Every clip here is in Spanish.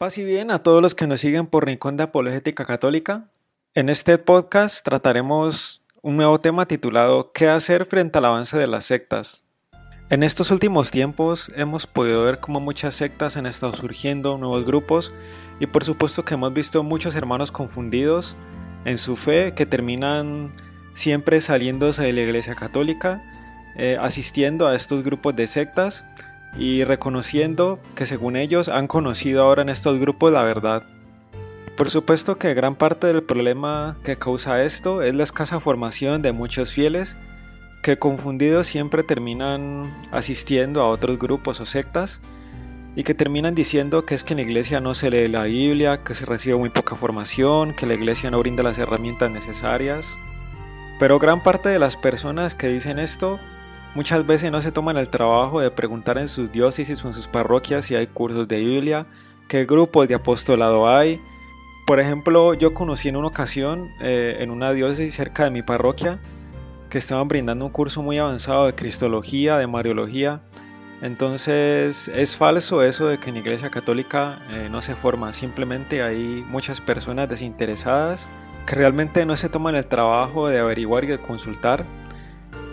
Paz y bien a todos los que nos siguen por Rincón de Apologética Católica. En este podcast trataremos un nuevo tema titulado ¿Qué hacer frente al avance de las sectas? En estos últimos tiempos hemos podido ver cómo muchas sectas han estado surgiendo, nuevos grupos, y por supuesto que hemos visto muchos hermanos confundidos en su fe que terminan siempre saliéndose de la Iglesia Católica, asistiendo a estos grupos de sectas y reconociendo que según ellos han conocido ahora en estos grupos la verdad. Por supuesto que gran parte del problema que causa esto es la escasa formación de muchos fieles que confundidos siempre terminan asistiendo a otros grupos o sectas y que terminan diciendo que es que en la iglesia no se lee la Biblia, que se recibe muy poca formación, que la iglesia no brinda las herramientas necesarias. Pero gran parte de las personas que dicen esto muchas veces no se toman el trabajo de preguntar en sus diócesis o en sus parroquias si hay cursos de Biblia, qué grupos de apostolado hay. Por ejemplo, yo conocí en una ocasión en una diócesis cerca de mi parroquia que estaban brindando un curso muy avanzado de Cristología, de Mariología. Entonces es falso eso de que en la Iglesia Católica no se forma, simplemente hay muchas personas desinteresadas que realmente no se toman el trabajo de averiguar y de consultar.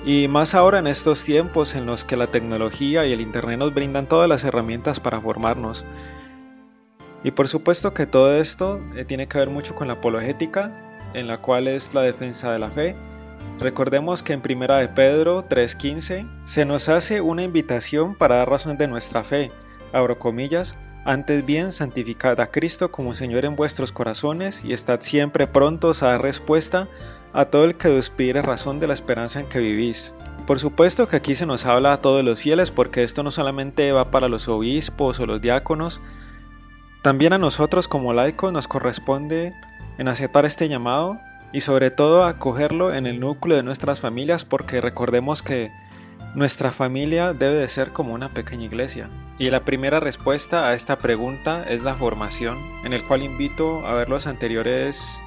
Y más ahora en estos tiempos en los que la tecnología y el internet nos brindan todas las herramientas para formarnos. Y por supuesto que todo esto tiene que ver mucho con la apologética, en la cual es la defensa de la fe. Recordemos que en 1 de Pedro 3:15 se nos hace una invitación para dar razón de nuestra fe, abro comillas, antes bien santificad a Cristo como Señor en vuestros corazones y estad siempre prontos a dar respuesta a todo el que os pide razón de la esperanza en que vivís. Por supuesto que aquí se nos habla a todos los fieles porque esto no solamente va para los obispos o los diáconos, también a nosotros como laicos nos corresponde en aceptar este llamado y sobre todo acogerlo en el núcleo de nuestras familias porque recordemos que nuestra familia debe de ser como una pequeña iglesia. Y la primera respuesta a esta pregunta es la formación, en el cual invito a ver los anteriores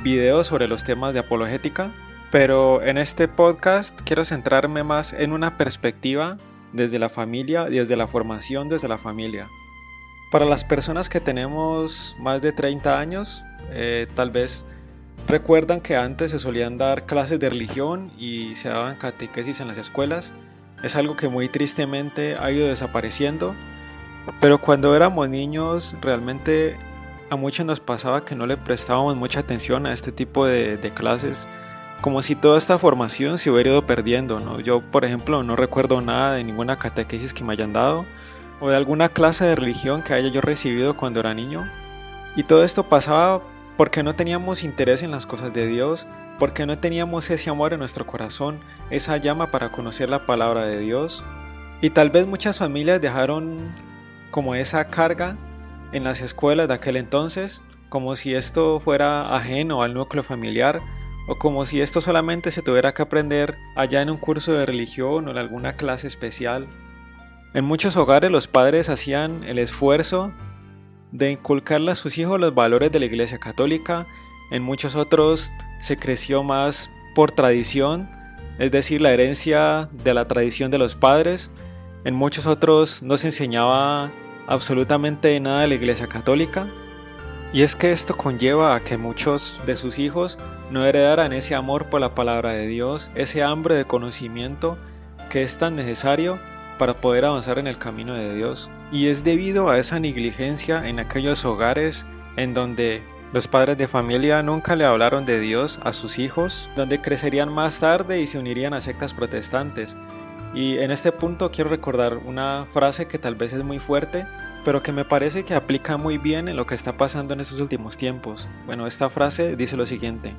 videos sobre los temas de apologética, pero en este podcast quiero centrarme más en una perspectiva desde la familia, desde la formación desde la familia. Para las personas que tenemos más de 30 años, tal vez recuerdan que antes se solían dar clases de religión y se daban catequesis en las escuelas. Es algo que muy tristemente ha ido desapareciendo, pero cuando éramos niños realmente a muchos nos pasaba que no le prestábamos mucha atención a este tipo de clases, como si toda esta formación se hubiera ido perdiendo, ¿no? Yo, por ejemplo, no recuerdo nada de ninguna catequesis que me hayan dado, o de alguna clase de religión que haya yo recibido cuando era niño. Y todo esto pasaba porque no teníamos interés en las cosas de Dios, porque no teníamos ese amor en nuestro corazón, esa llama para conocer la palabra de Dios. Y tal vez muchas familias dejaron como esa carga en las escuelas de aquel entonces, como si esto fuera ajeno al núcleo familiar, o como si esto solamente se tuviera que aprender allá en un curso de religión o en alguna clase especial. En muchos hogares los padres hacían el esfuerzo de inculcarle a sus hijos los valores de la Iglesia Católica, en muchos otros se creció más por tradición, es decir, la herencia de la tradición de los padres, en muchos otros no se enseñaba absolutamente nada de la Iglesia Católica, y es que esto conlleva a que muchos de sus hijos no heredaran ese amor por la palabra de Dios, ese hambre de conocimiento que es tan necesario para poder avanzar en el camino de Dios. Y es debido a esa negligencia en aquellos hogares en donde los padres de familia nunca le hablaron de Dios a sus hijos, donde crecerían más tarde y se unirían a sectas protestantes. Y en este punto quiero recordar una frase que tal vez es muy fuerte, pero que me parece que aplica muy bien en lo que está pasando en estos últimos tiempos. Bueno, esta frase dice lo siguiente: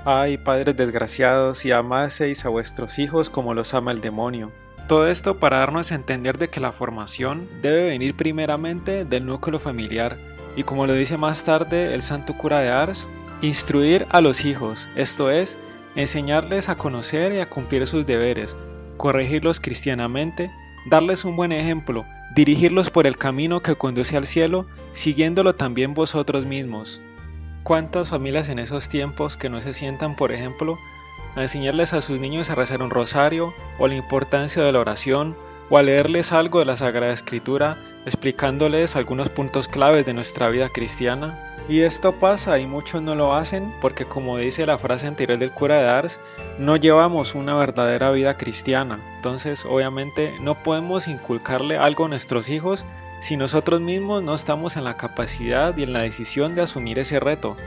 ay, padres desgraciados, si amaseis a vuestros hijos como los ama el demonio. Todo esto para darnos a entender de que la formación debe venir primeramente del núcleo familiar y, como lo dice más tarde el santo cura de Ars, instruir a los hijos, esto es, enseñarles a conocer y a cumplir sus deberes, corregirlos cristianamente, darles un buen ejemplo, dirigirlos por el camino que conduce al cielo, siguiéndolo también vosotros mismos. ¿Cuántas familias en esos tiempos que no se sientan, por ejemplo, a enseñarles a sus niños a rezar un rosario o la importancia de la oración o a leerles algo de la Sagrada Escritura, explicándoles algunos puntos claves de nuestra vida cristiana. Y esto pasa y muchos no lo hacen porque, como dice la frase anterior del cura de Ars, no llevamos una verdadera vida cristiana. Entonces obviamente no podemos inculcarle algo a nuestros hijos si nosotros mismos no estamos en la capacidad y en la decisión de asumir ese reto.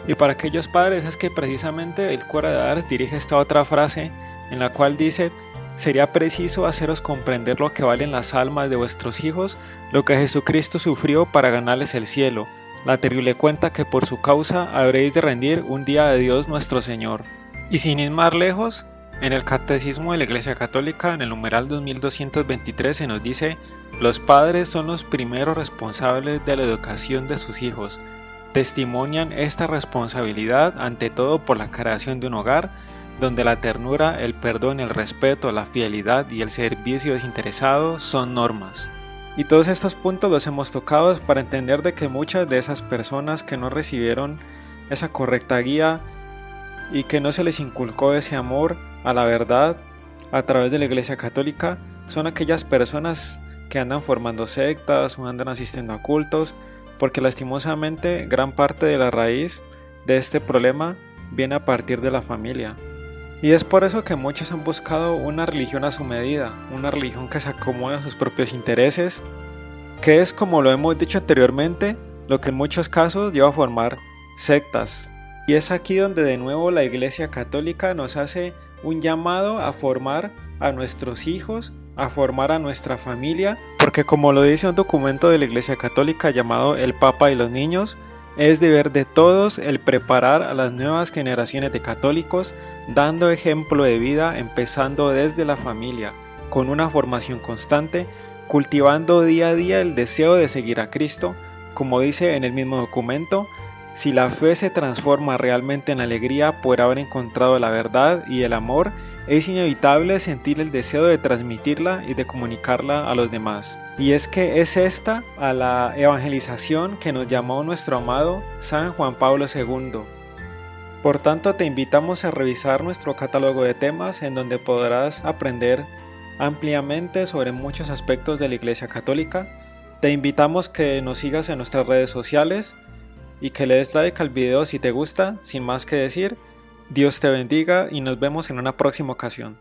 Y para aquellos padres es que precisamente el cura de Ars dirige esta otra frase en la cual dice: sería preciso haceros comprender lo que valen las almas de vuestros hijos, lo que Jesucristo sufrió para ganarles el cielo, la terrible cuenta que por su causa habréis de rendir un día a Dios nuestro Señor. Y sin ir más lejos, en el Catecismo de la Iglesia Católica, en el numeral 2223, se nos dice: los padres son los primeros responsables de la educación de sus hijos. Testimonian esta responsabilidad ante todo por la creación de un hogar, donde la ternura, el perdón, el respeto, la fidelidad y el servicio desinteresado son normas. Y todos estos puntos los hemos tocado para entender de que muchas de esas personas que no recibieron esa correcta guía y que no se les inculcó ese amor a la verdad a través de la Iglesia Católica son aquellas personas que andan formando sectas o andan asistiendo a cultos, porque lastimosamente gran parte de la raíz de este problema viene a partir de la familia. Y es por eso que muchos han buscado una religión a su medida, una religión que se acomode a sus propios intereses, que es, como lo hemos dicho anteriormente, lo que en muchos casos lleva a formar sectas. Y es aquí donde de nuevo la Iglesia Católica nos hace un llamado a formar a nuestros hijos, a formar a nuestra familia, porque como lo dice un documento de la Iglesia Católica llamado El Papa y los Niños, es deber de todos el preparar a las nuevas generaciones de católicos, dando ejemplo de vida empezando desde la familia, con una formación constante, cultivando día a día el deseo de seguir a Cristo. Como dice en el mismo documento: si la fe se transforma realmente en alegría por haber encontrado la verdad y el amor, es inevitable sentir el deseo de transmitirla y de comunicarla a los demás. Y es que es esta a la evangelización que nos llamó nuestro amado San Juan Pablo II. Por tanto, te invitamos a revisar nuestro catálogo de temas, en donde podrás aprender ampliamente sobre muchos aspectos de la Iglesia Católica. Te invitamos que nos sigas en nuestras redes sociales y que le des like al video si te gusta. Sin más que decir, Dios te bendiga y nos vemos en una próxima ocasión.